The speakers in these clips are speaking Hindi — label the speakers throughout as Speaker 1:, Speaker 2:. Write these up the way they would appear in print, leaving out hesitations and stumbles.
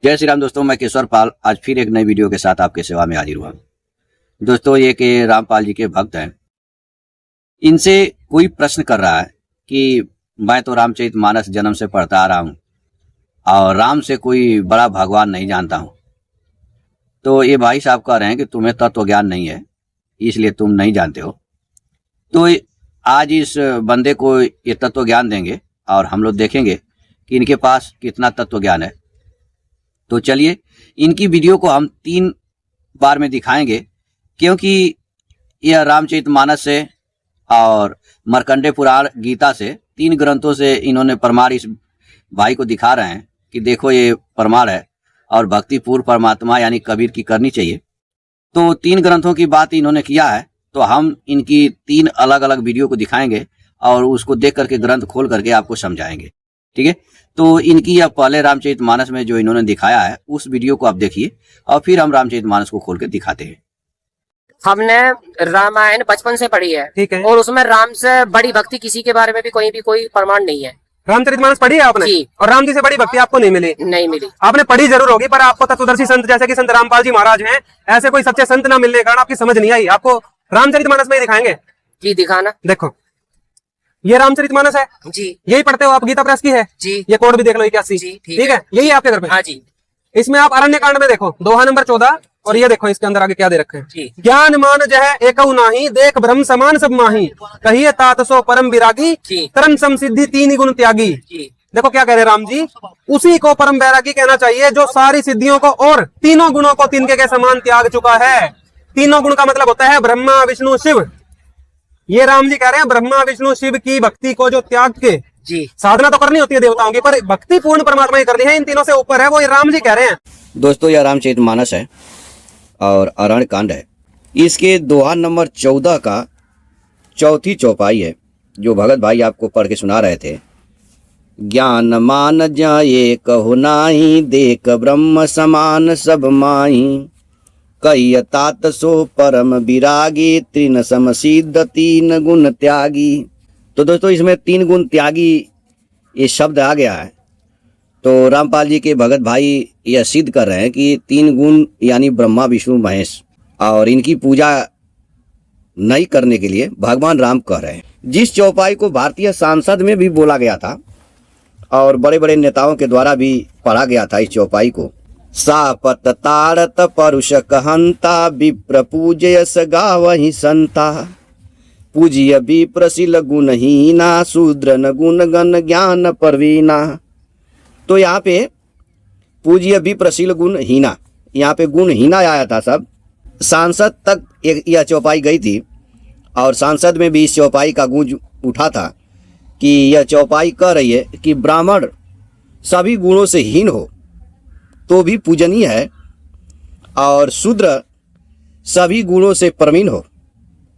Speaker 1: जय श्री राम दोस्तों, मैं केशवर पाल आज फिर एक नई वीडियो के साथ आपके सेवा में हाजिर हुआ। दोस्तों, ये के रामपाल जी के भक्त हैं। इनसे कोई प्रश्न कर रहा है कि मैं तो रामचरितमानस जन्म से पढ़ता आ रहा हूँ और राम से कोई बड़ा भगवान नहीं जानता हूँ। तो ये भाई साहब कह रहे हैं कि तुम्हें तत्व ज्ञान नहीं है, इसलिए तुम नहीं जानते हो। तो आज इस बंदे को ये तत्व ज्ञान देंगे और हम लोग देखेंगे कि इनके पास कितना तत्व ज्ञान है। तो चलिए, इनकी वीडियो को हम 3 बार में दिखाएंगे, क्योंकि यह रामचरितमानस से और मार्कंडेय पुराण, गीता से 3 ग्रंथों से इन्होंने प्रमाण इस भाई को दिखा रहे हैं कि देखो ये प्रमाण है और भक्ति पूर्ण परमात्मा यानी कबीर की करनी चाहिए। तो 3 ग्रंथों की बात इन्होंने किया है, तो हम इनकी 3 अलग अलग वीडियो को दिखाएंगे और उसको देख करके ग्रंथ खोल करके आपको समझाएंगे। ठीक है, तो इनकी यह पहले रामचरितमानस में जो इन्होंने दिखाया है उस वीडियो को आप देखिए और फिर हम रामचरितमानस को खोल के दिखाते हैं।
Speaker 2: हमने रामायण बचपन से पढ़ी है,
Speaker 3: ठीक है,
Speaker 2: और उसमें राम से बड़ी भक्ति किसी के बारे में भी कोई प्रमाण नहीं है।
Speaker 3: रामचरितमानस पढ़ी है आपने
Speaker 2: जी।
Speaker 3: और राम जी से बड़ी भक्ति आपको नहीं मिली। आपने पढ़ी जरूर होगी, पर आपको तत्वदर्शी संत जैसे कि संत रामपाल जी महाराज हैं, ऐसे कोई सच्चे संत ना मिलने के कारण आपकी समझ नहीं आई। आपको रामचरितमानस में ही दिखाएंगे।
Speaker 2: जी, दिखाना।
Speaker 3: देखो, ये रामचरितमानस है
Speaker 2: जी।
Speaker 3: यही पढ़ते हो आप? गीता प्रेस की है
Speaker 2: जी।
Speaker 3: ये कोड भी देख लो, 81। ठीक है, यही है आपके घर पे।
Speaker 2: हाँ जी।
Speaker 3: इसमें आप अरण्य कांड में देखो, दोहा नंबर 14, और ये देखो इसके अंदर आगे क्या दे रखे हैं। ज्ञान मान जह एकौ नाही, देख ब्रह्म समान सब माही, कहिए तात सो परम विरागी, तरन सम सिद्धि 3 गुण त्यागी। देखो क्या कह रहे राम जी, उसी को परम वैरागी कहना चाहिए जो सारी सिद्धियों को और 3 गुणों को तिनके के समान त्याग चुका है। 3 गुण का मतलब होता है ब्रह्मा विष्णु शिव। ये राम जी कह रहे हैं ब्रह्मा विष्णु शिव की भक्ति को जो त्याग के
Speaker 2: जी,
Speaker 3: साधना तो करनी होती है देवताओं की, पर भक्ति पूर्ण परमात्मा ही करनी है, इन तीनों से ऊपर है, वो ये राम जी कह रहे हैं।
Speaker 1: दोस्तों, यह रामचरितमानस है और अरण्य कांड है। इसके दोहा नंबर 14 का 4थी चौपाई है जो भगत भाई आपको पढ़ के सुना रहे थे। ज्ञान मान जाए कहो नाही, देख ब्रह्म समान सब माही, कई तात सो परम विरागी, त्रिन सम सिद्ध 3 गुण त्यागी। तो दोस्तों, इसमें 3 गुण त्यागी ये शब्द आ गया है। तो रामपाल जी के भगत भाई यह सिद्ध कर रहे हैं कि 3 गुण यानी ब्रह्मा विष्णु महेश, और इनकी पूजा नहीं करने के लिए भगवान राम कह रहे हैं। जिस चौपाई को भारतीय संसद में भी बोला गया था और बड़े बड़े नेताओं के द्वारा भी पढ़ा गया था इस चौपाई को। सापत तारत परुष कहंता, विप्र पूजयस गावहि संता, पूज्य विप्रशील गुणहीना, शूद्र न गुण गण ज्ञान परवीना। तो यहाँ पे पूज्य विप्रशील गुणहीना, यहाँ पे गुणहीना आया था सब। सांसद तक यह चौपाई गई थी और सांसद में भी इस चौपाई का गूंज उठा था कि यह चौपाई कह रही है कि ब्राह्मण सभी गुणों से हीन हो तो भी पूजनीय है, और शूद्र सभी गुणों से प्रवीण हो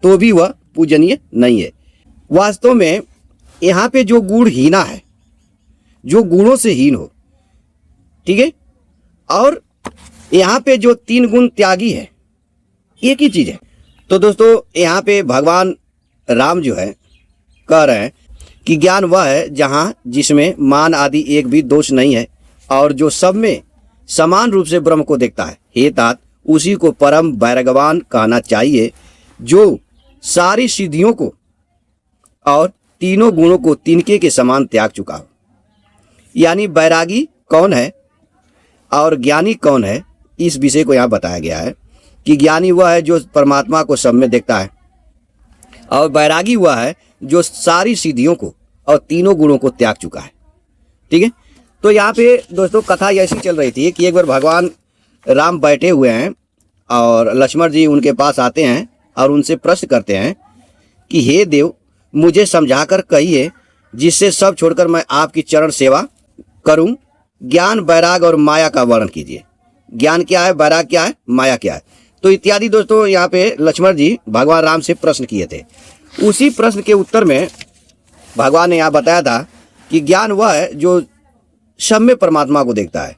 Speaker 1: तो भी वह पूजनीय नहीं है। वास्तव में यहाँ पे जो गुण हीना है, जो गुणों से हीन हो, ठीक है, और यहाँ पे जो 3 गुण त्यागी है, एक ही चीज है। तो दोस्तों, यहाँ पे भगवान राम जो है कह रहे हैं कि ज्ञान वह है जहाँ जिसमें मान आदि एक भी दोष नहीं है और जो सब में समान रूप से ब्रह्म को देखता है। हे तात, उसी को परम वैरागवान कहना चाहिए जो सारी सिद्धियों को और 3 गुणों को तिनके के समान त्याग चुका हो। यानी वैरागी कौन है और ज्ञानी कौन है, इस विषय को यहाँ बताया गया है कि ज्ञानी वह है जो परमात्मा को सब में देखता है, और वैरागी वह है जो सारी सिद्धियों को और 3 गुणों को त्याग चुका है। ठीक है, तो यहाँ पे दोस्तों कथा ऐसी चल रही थी कि एक बार भगवान राम बैठे हुए हैं और लक्ष्मण जी उनके पास आते हैं और उनसे प्रश्न करते हैं कि हे देव, मुझे समझाकर कहिए जिससे सब छोड़कर मैं आपकी चरण सेवा करूं। ज्ञान, वैराग और माया का वर्णन कीजिए। ज्ञान क्या है, वैराग क्या है, माया क्या है, तो इत्यादि दोस्तों यहाँ पे लक्ष्मण जी भगवान राम से प्रश्न किए थे। उसी प्रश्न के उत्तर में भगवान ने यहाँ बताया था कि ज्ञान वह है जो सब में परमात्मा को देखता है,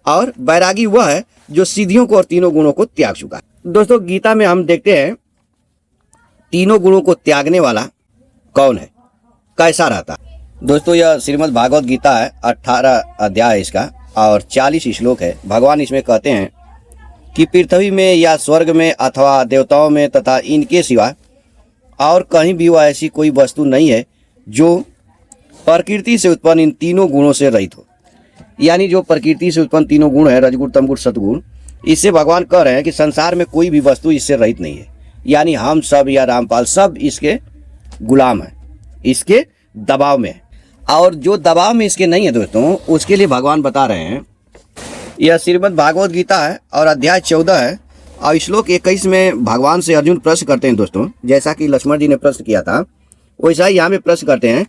Speaker 1: और वैरागी वह है जो सिद्धियों को और 3 गुणों को त्याग चुका है। दोस्तों, गीता में हम देखते हैं 3 गुणों को त्यागने वाला कौन है, कैसा रहता है। दोस्तों, यह श्रीमद् भागवत गीता है, 18 अध्याय है इसका, और 40 श्लोक है। भगवान इसमें कहते हैं कि पृथ्वी में या स्वर्ग में अथवा देवताओं में तथा इनके सिवा और कहीं भी वह ऐसी कोई वस्तु नहीं है जो प्रकृति से उत्पन्न इन तीनों गुणों से रहित हो। यानी जो प्रकृति से उत्पन्न तीनों गुण है, रजगुण, तमगुण, सतगुण, इससे भगवान कह रहे हैं कि संसार में कोई भी वस्तु इससे रहित नहीं है। यानी हम सब या रामपाल सब इसके गुलाम हैं, इसके दबाव में है। और जो दबाव में इसके नहीं है दोस्तों, उसके लिए भगवान बता रहे हैं, यह श्रीमद् भागवत गीता है और अध्याय 14 है और श्लोक 21 में भगवान से अर्जुन प्रश्न करते हैं दोस्तों, जैसा कि लक्ष्मण जी ने प्रश्न किया था वैसा ही यहाँ में प्रश्न करते हैं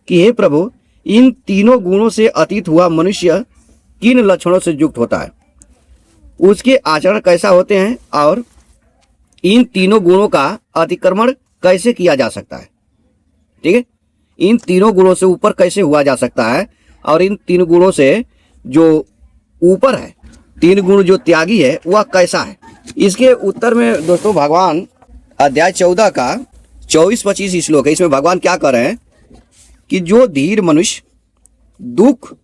Speaker 1: कि हे प्रभु, इन तीनों गुणों से अतीत हुआ मनुष्य किन लक्षणों से युक्त होता है, उसके आचरण कैसा होते हैं और इन तीनों गुणों का अतिक्रमण कैसे किया जा सकता है। ठीक है, इन तीनों गुणों से ऊपर कैसे हुआ जा सकता है और इन तीन गुणों से जो ऊपर है, तीन गुण जो त्यागी है वह कैसा है। इसके उत्तर में दोस्तों भगवान अध्याय 14 का 24-25 श्लोक है। इसमें भगवान क्या कर रहे हैं कि जो धीर मनुष्य दुख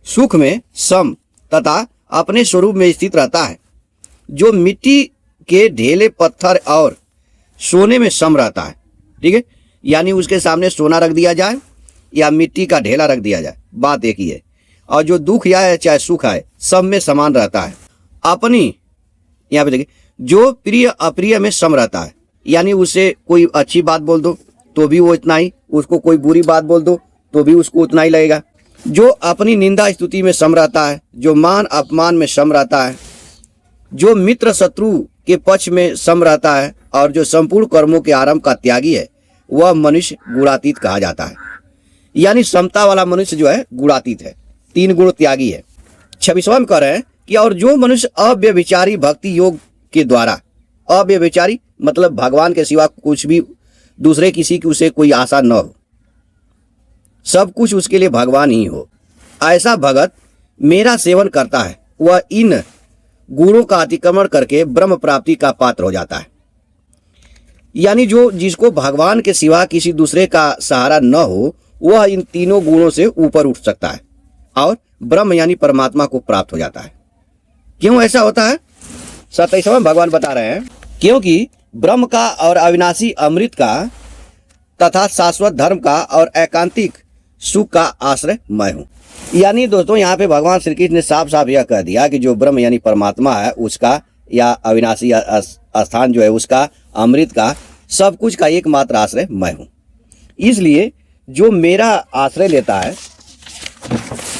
Speaker 1: सुख में सम तथा अपने स्वरूप में स्थित रहता है, जो मिट्टी के ढेले पत्थर और सोने में सम रहता है। ठीक है, यानी उसके सामने सोना रख दिया जाए या मिट्टी का ढेला रख दिया जाए, बात एक ही है। और जो दुख आए चाहे सुख आए, सब में समान रहता है। अपनी यहाँ पे देखिए, जो प्रिय अप्रिय में सम रहता है, यानी उसे कोई अच्छी बात बोल दो तो भी वो इतना ही, उसको कोई बुरी बात बोल दो तो भी उसको उतना ही लगेगा। जो अपनी निंदा स्तुति में सम रहता है, जो मान अपमान में सम रहता है, जो मित्र शत्रु के पक्ष में सम रहता है और जो संपूर्ण कर्मों के आरंभ का त्यागी है, वह मनुष्य गुणातीत कहा जाता है। यानी समता वाला मनुष्य जो है गुणातीत है, तीन गुण त्यागी है। 26वां में कह रहे हैं कि और जो मनुष्य अव्यभिचारी भक्ति योग के द्वारा, अव्यभिचारी मतलब भगवान के सिवा कुछ भी दूसरे किसी की उसे कोई आशा न हो, सब कुछ उसके लिए भगवान ही हो, ऐसा भगत मेरा सेवन करता है, वह इन गुणों का अतिक्रमण करके ब्रह्म प्राप्ति का पात्र हो जाता है। यानी जो जिसको भगवान के सिवा किसी दूसरे का सहारा न हो, वह इन तीनों गुणों से ऊपर उठ सकता है और ब्रह्म यानी परमात्मा को प्राप्त हो जाता है। क्यों ऐसा होता है? 27वां भगवान बता रहे हैं, क्योंकि ब्रह्म का और अविनाशी अमृत का तथा शाश्वत धर्म का और एकांतिक सुख का आश्रय मैं हूँ। यानी दोस्तों यहाँ पे भगवान श्री कृष्ण ने साफ साफ यह कह दिया कि जो ब्रह्म यानी परमात्मा है उसका, या अविनाशी स्थान जो है उसका, अमृत का, सब कुछ का एकमात्र आश्रय मैं हूँ। इसलिए जो मेरा आश्रय लेता है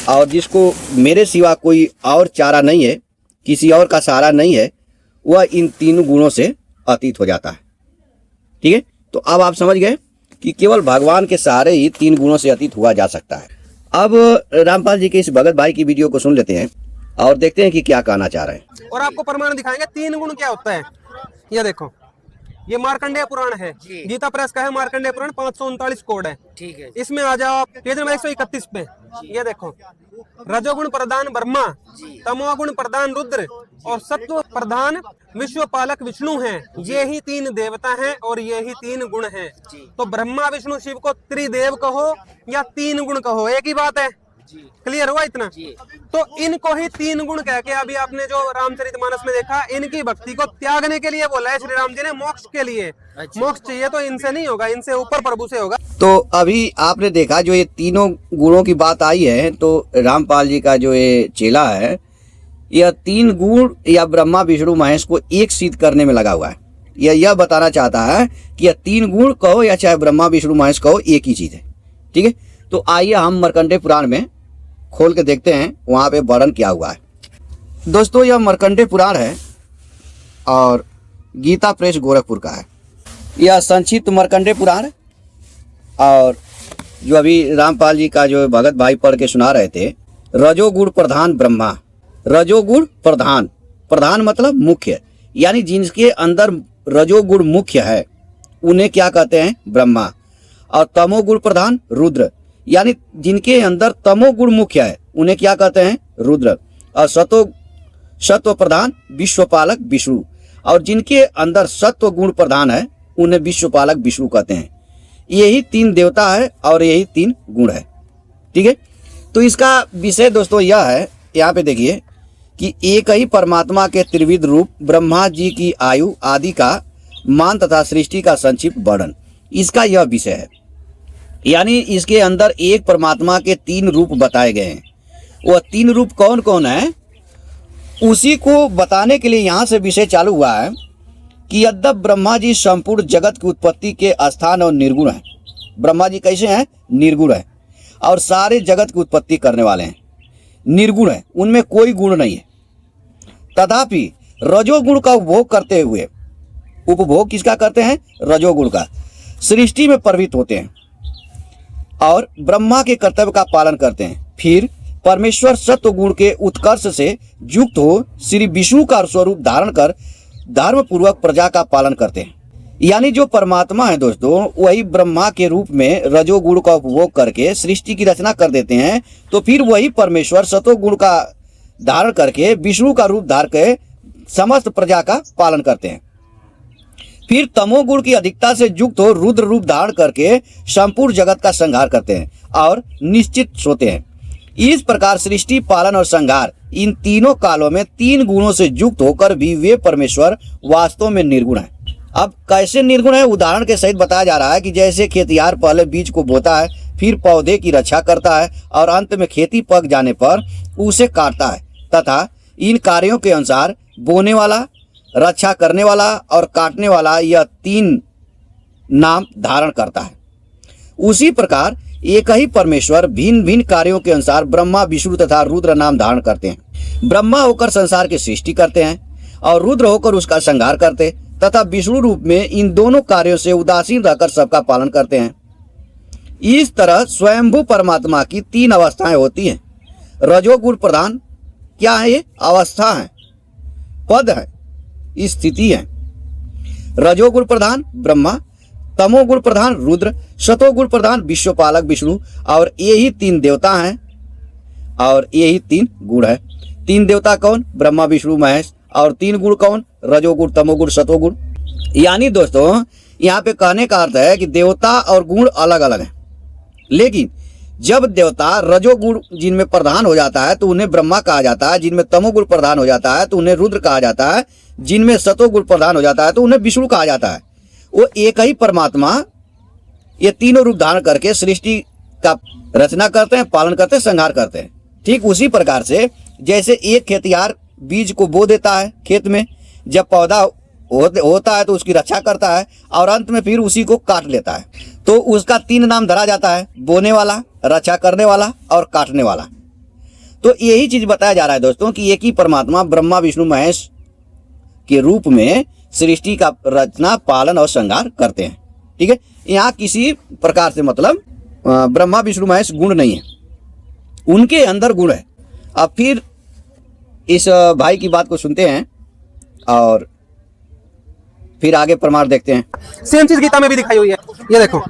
Speaker 1: और जिसको मेरे सिवा कोई और चारा नहीं है, किसी और का सहारा नहीं है, वह इन तीनों गुणों से अतीत हो जाता है। ठीक है, तो अब आप समझ गए कि केवल भगवान के सहारे ही तीन गुणों से अतीत हुआ जा सकता है। अब रामपाल जी के इस भगत भाई की वीडियो को सुन लेते हैं और देखते हैं कि क्या कहना चाह रहे हैं।
Speaker 3: और आपको प्रमाण दिखाएंगे तीन गुण क्या होता है। ये देखो, ये मार्कंडेय पुराण है, गीता प्रेस का है। मार्कंडेय पुराण 539 कोड है। ठीक है, इसमें आ जाओ आप पेज नंबर 131 पे। ये देखो, रजोगुण प्रधान ब्रह्मा, तमोगुण प्रधान रुद्र और सत्व प्रधान विश्व पालक विष्णु हैं। ये ही तीन देवता हैं और ये ही तीन गुण हैं। तो ब्रह्मा विष्णु शिव को त्रिदेव कहो या तीन गुण कहो, एक ही बात है। क्लियर हुआ इतना? तो इनको ही तीन गुण कह के अभी आपने जो रामचरितमानस में देखा, इनकी भक्ति को त्यागने के लिए बोला है श्री राम जी ने, मोक्ष के लिए। मोक्ष चाहिए तो इनसे नहीं होगा, इनसे ऊपर प्रभु से होगा।
Speaker 1: तो अभी आपने देखा जो ये तीनों गुणों की बात आई है, तो रामपाल जी का जो ये चेला है, यह तीन गुण या ब्रह्मा विष्णु महेश को एक सिद्ध करने में लगा हुआ है। यह बताना चाहता है कि यह तीन गुण कहो या चाहे ब्रह्मा विष्णु महेश कहो, एक ही चीज है। ठीक है, तो आइए हम मार्कंडेय पुराण में खोल के देखते हैं वहां पे वर्णन क्या हुआ है। दोस्तों यह मार्कंडेय पुराण है और गीता प्रेस गोरखपुर का है। यह संक्षिप्त मार्कंडेय पुराण, और जो अभी रामपाल जी का जो भगत भाई पढ़ के सुना रहे थे, रजोगुण प्रधान ब्रह्मा, रजोगुण प्रधान, प्रधान मतलब मुख्य, यानी जिनके अंदर रजोगुण मुख्य है उन्हें क्या कहते हैं? ब्रह्मा। और तमोगुण प्रधान रुद्र, यानी जिनके अंदर तमोगुण मुख्य है उन्हें क्या कहते हैं? रुद्र। और सत्व प्रधान विश्वपालक विष्णु, और जिनके अंदर सत्व गुण प्रधान है उन्हें विश्वपालक विष्णु कहते हैं। यही तीन देवता है और यही तीन गुण है। ठीक है, तो इसका विषय दोस्तों यह है यहाँ पे देखिए कि एक ही परमात्मा के त्रिविध रूप ब्रह्मा जी की आयु आदि का मान तथा सृष्टि का संक्षिप्त वर्णन, इसका यह विषय है। यानी इसके अंदर एक परमात्मा के 3 रूप बताए गए हैं। वह 3 रूप कौन कौन है उसी को बताने के लिए यहाँ से विषय चालू हुआ है कि यद्यप ब्रह्मा जी संपूर्ण जगत की उत्पत्ति के स्थान और निर्गुण है। ब्रह्मा जी कैसे हैं? निर्गुण है और सारे जगत की उत्पत्ति करने वाले हैं। निर्गुण है, उनमें कोई गुण नहीं है। तथापि रजोगुण का उपभोग करते हुए, उपभोग किसका करते हैं? रजोगुण का, सृष्टि में प्रवृत्त होते हैं और ब्रह्मा के कर्तव्य का पालन करते हैं। फिर परमेश्वर सत्व गुण के उत्कर्ष से युक्त हो श्री विष्णु का स्वरूप धारण कर धर्म पूर्वक प्रजा का पालन करते हैं। यानी जो परमात्मा है दोस्तों, वही ब्रह्मा के रूप में रजोगुण का उपभोग करके सृष्टि की रचना कर देते हैं। तो फिर वही परमेश्वर सत्व गुण का धारण करके विष्णु का रूप धार के समस्त प्रजा का पालन करते हैं। फिर तमोगुण की अधिकता से युक्त हो रुद्र रूप धारण करके संपूर्ण जगत का संहार करते हैं और निश्चित सोते हैं। इस प्रकार सृष्टि, पालन और संहार, इन तीनों कालों में 3 गुणों से युक्त होकर भी वे परमेश्वर वास्तव में निर्गुण है। अब कैसे निर्गुण है? उदाहरण के सहित बताया जा रहा है कि जैसे खेतिहर पहले बीज को बोता है, फिर पौधे की रक्षा करता है और अंत में खेती पक जाने पर उसे काटता है, तथा इन कार्यों के अनुसार बोने वाला, रक्षा करने वाला और काटने वाला, यह 3 नाम धारण करता है। उसी प्रकार एक ही परमेश्वर भिन्न भिन्न कार्यों के अनुसार ब्रह्मा, विष्णु तथा रुद्र नाम धारण करते हैं। ब्रह्मा होकर संसार की सृष्टि करते हैं और रुद्र होकर उसका संहार करते तथा विष्णु रूप में इन दोनों कार्यों से उदासीन रहकर सबका पालन करते हैं। इस तरह स्वयंभू परमात्मा की 3 अवस्थाएं होती हैं। रजोगुण प्रधान क्या है? ये अवस्था है, पद है, स्थिति है। रजोगुण प्रधान ब्रह्मा, तमोगुण प्रधान रुद्र, सतोगुण प्रधान विश्वपालक विष्णु, और यही 3 देवता हैं और यही 3 गुण है। 3 देवता कौन? ब्रह्मा, विष्णु, महेश। और 3 गुण कौन? रजोगुण, तमोगुण, सतोगुण। यानी दोस्तों यहाँ पे कहने का अर्थ है कि देवता और गुण अलग अलग हैं, लेकिन जब देवता रजोगुण जिनमें प्रधान हो जाता है तो उन्हें ब्रह्मा कहा जाता है, जिनमें तमोगुण प्रधान हो जाता है तो उन्हें रुद्र कहा जाता है, जिनमें सतोगुण प्रधान हो जाता है तो उन्हें विष्णु कहा जाता है। वो एक ही परमात्मा ये तीनों रूप धारण करके सृष्टि का रचना करते हैं, पालन करते हैं, संहार करते हैं। ठीक उसी प्रकार से जैसे एक खेतिहर बीज को बो देता है खेत में, जब पौधा होता है तो उसकी रक्षा करता है और अंत में फिर उसी को काट लेता है, तो उसका 3 नाम धरा जाता है, बोने वाला, रक्षा करने वाला और काटने वाला। तो यही चीज बताया जा रहा है दोस्तों कि एक ही परमात्मा ब्रह्मा, विष्णु, महेश के रूप में सृष्टि का रचना, पालन और संहार करते हैं। ठीक है, यहाँ किसी प्रकार से मतलब ब्रह्मा, विष्णु, महेश गुण नहीं है, उनके अंदर गुण है। अब फिर इस भाई की बात को सुनते हैं और फिर आगे प्रमाण देखते हैं।
Speaker 3: सेम चीज गीता में भी दिखाई हुई है। ये देखो,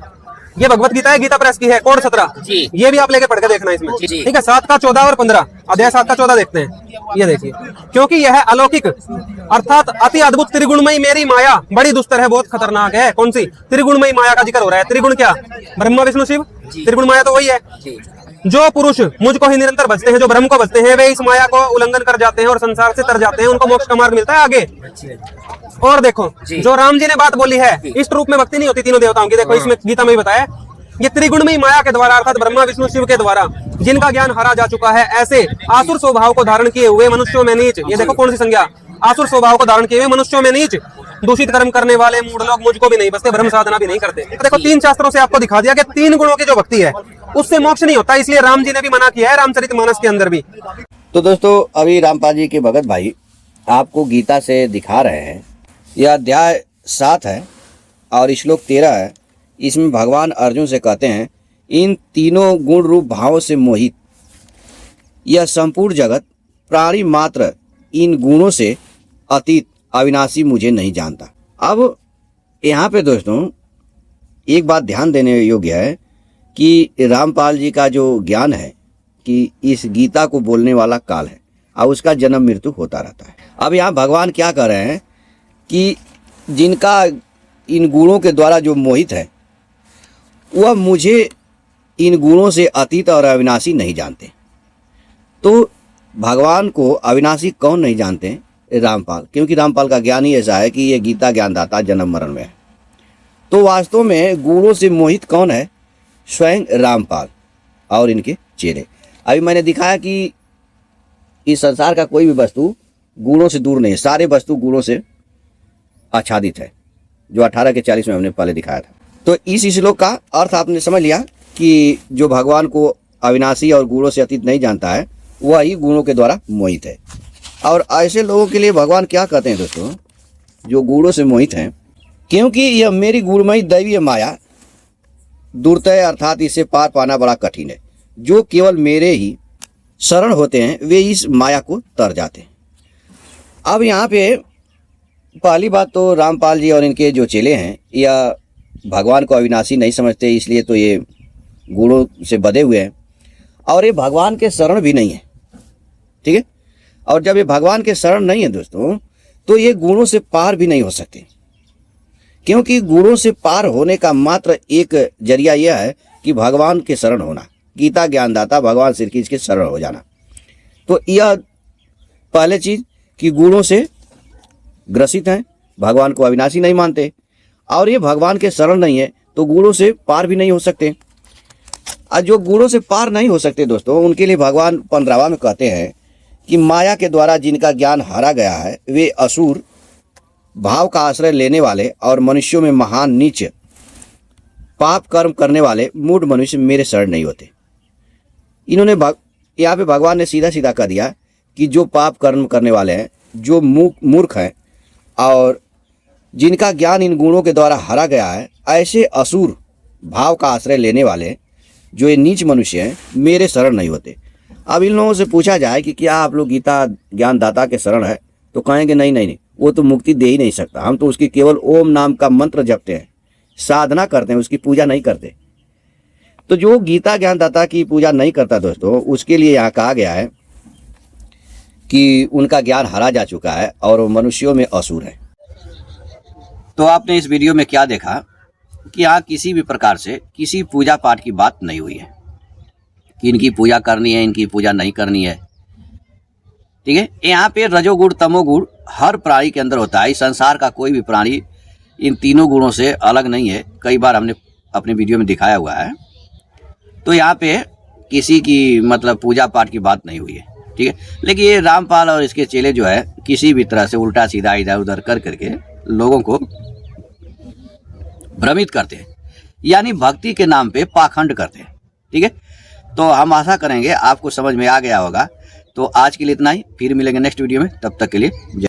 Speaker 3: ये भगवत गीता है, गीता प्रेस की है, कोड 17। ये भी आप लेके पढ़ के देखना इसमें। ठीक है, 7 का 14 और 15, अध्याय 7 का 14 देखते हैं। ये देखिए, क्योंकि यह अलौकिक अर्थात अति अद्भुत त्रिगुणमयी मेरी माया बड़ी दुस्तर है, बहुत खतरनाक है। कौन सी? त्रिगुणमयी माया का जिक्र हो रहा है। त्रिगुण क्या? ब्रह्मा, विष्णु, शिव। त्रिगुण माया तो वही है। जो पुरुष मुझको ही निरंतर भजते हैं, जो ब्रह्म को भजते हैं, वे इस माया को उल्लंघन कर जाते हैं और संसार से तर जाते हैं, उनको मोक्ष का मार्ग मिलता है आगे। और देखो, जो राम जी ने बात बोली है, इस रूप में भक्ति नहीं होती तीनों देवताओं की। देखो इसमें गीता में भी बताया, ये त्रिगुणमयी माया के द्वारा अर्थात ब्रह्मा, विष्णु, शिव के द्वारा जिनका ज्ञान हरा जा चुका है, ऐसे आसुर स्वभाव को धारण किए हुए मनुष्यों में नीच। ये देखो कौन सी संज्ञा? आसुर स्वभाव को धारण किए हुए मनुष्यों में नीच, दूषित कर्म करने वाले मूढ़ लोग मुझको भी नहीं बसते, ब्रह्म साधना भी नहीं करते। देखो 3 शास्त्रों से आपको दिखा दिया कि 3 गुणों की जो भक्ति है उससे मोक्ष नहीं होता, इसलिए राम जी ने भी मना किया है रामचरितमानस के अंदर भी।
Speaker 1: तो दोस्तों अभी रामपाल जी के भगत भाई आपको गीता से दिखा रहे हैं, यह अध्याय 7 है और श्लोक 13 है। इसमें भगवान अर्जुन से कहते हैं, इन तीनों गुण रूप भावों से मोहित यह संपूर्ण जगत प्राणी मात्र इन गुणों से अतीत अविनाशी मुझे नहीं जानता। अब यहाँ पे दोस्तों एक बात ध्यान देने योग्य है कि रामपाल जी का जो ज्ञान है कि इस गीता को बोलने वाला काल है और उसका जन्म मृत्यु होता रहता है। अब यहाँ भगवान क्या कह रहे हैं कि जिनका इन गुणों के द्वारा जो मोहित है वह मुझे इन गुणों से अतीत और अविनाशी नहीं जानते। तो भगवान को अविनाशी कौन नहीं जानते? रामपाल, क्योंकि रामपाल का ज्ञान ही ऐसा है कि ये गीता ज्ञानदाता जन्म मरण में है। तो वास्तव में गुणों से मोहित कौन है? स्वयं रामपाल और इनके चेले। अभी मैंने दिखाया कि इस संसार का कोई भी वस्तु गुणों से दूर नहीं है, सारे वस्तु गुणों से आच्छादित है, जो 18 के 40 में हमने पहले दिखाया था। तो इस श्लोक का अर्थ आपने समझ लिया कि जो भगवान को अविनाशी और गुणों से अतीत नहीं जानता है वह ही गुणों के द्वारा मोहित है। और ऐसे लोगों के लिए भगवान क्या कहते हैं दोस्तों? जो गुणों से मोहित हैं, क्योंकि यह मेरी गुणमयी दैवीय माया दुर्तय, अर्थात इसे पार पाना बड़ा कठिन है। जो केवल मेरे ही शरण होते हैं वे इस माया को तर जाते हैं। अब यहाँ पे पहली बात तो रामपाल जी और इनके जो चेले हैं यह भगवान को अविनाशी नहीं समझते, इसलिए तो ये गुणों से बधे हुए हैं और ये भगवान के शरण भी नहीं है। ठीक है, और जब ये भगवान के शरण नहीं है दोस्तों तो ये गुणों से पार भी नहीं हो सकते, क्योंकि गुणों से पार होने का मात्र एक जरिया यह है कि भगवान के शरण होना, गीता ज्ञानदाता भगवान श्री कृष्ण के शरण हो जाना। तो यह पहले चीज कि गुणों से ग्रसित हैं, भगवान को अविनाशी नहीं मानते और ये भगवान के शरण नहीं है तो गुणों से पार भी नहीं हो सकते। और जो गुणों से पार नहीं हो सकते दोस्तों उनके लिए भगवान 15वां में कहते हैं कि माया के द्वारा जिनका ज्ञान हारा गया है वे असुर, भाव का आश्रय लेने वाले और मनुष्यों में महान नीच पाप कर्म करने वाले मूढ़ मनुष्य मेरे शरण नहीं होते। इन्होंने यहाँ पे भगवान ने सीधा सीधा कह दिया कि जो पाप कर्म करने वाले हैं, जो मूर्ख हैं और जिनका ज्ञान इन गुणों के द्वारा हारा गया है, ऐसे असुर, भाव का आश्रय लेने वाले जो ये नीच मनुष्य हैं मेरे शरण नहीं होते। अब इन लोगों से पूछा जाए कि क्या आप लोग गीता ज्ञानदाता के शरण है, तो कहेंगे नहीं नहीं नहीं, वो तो मुक्ति दे ही नहीं सकता, हम तो उसकी केवल ओम नाम का मंत्र जपते हैं, साधना करते हैं, उसकी पूजा नहीं करते। तो जो गीता ज्ञानदाता की पूजा नहीं करता दोस्तों उसके लिए यहाँ कहा गया है कि उनका ज्ञान हारा जा चुका है और वो मनुष्यों में असुर है। तो आपने इस वीडियो में क्या देखा कि यहाँ किसी भी प्रकार से किसी पूजा पाठ की बात नहीं हुई है कि इनकी पूजा करनी है, इनकी पूजा नहीं करनी है। ठीक है, यहाँ पे रजोगुण तमोगुण हर प्राणी के अंदर होता है। इस संसार का कोई भी प्राणी इन तीनों गुणों से अलग नहीं है, कई बार हमने अपने वीडियो में दिखाया हुआ है। तो यहाँ पे किसी की मतलब पूजा पाठ की बात नहीं हुई है। ठीक है, लेकिन ये रामपाल और इसके चेले जो है किसी भी तरह से उल्टा सीधा इधर उधर कर करके लोगों को भ्रमित करते हैं, यानी भक्ति के नाम पे पाखंड करते हैं। ठीक है, तो हम आशा करेंगे आपको समझ में आ गया होगा। तो आज के लिए इतना ही, फिर मिलेंगे नेक्स्ट वीडियो में, तब तक के लिए जय।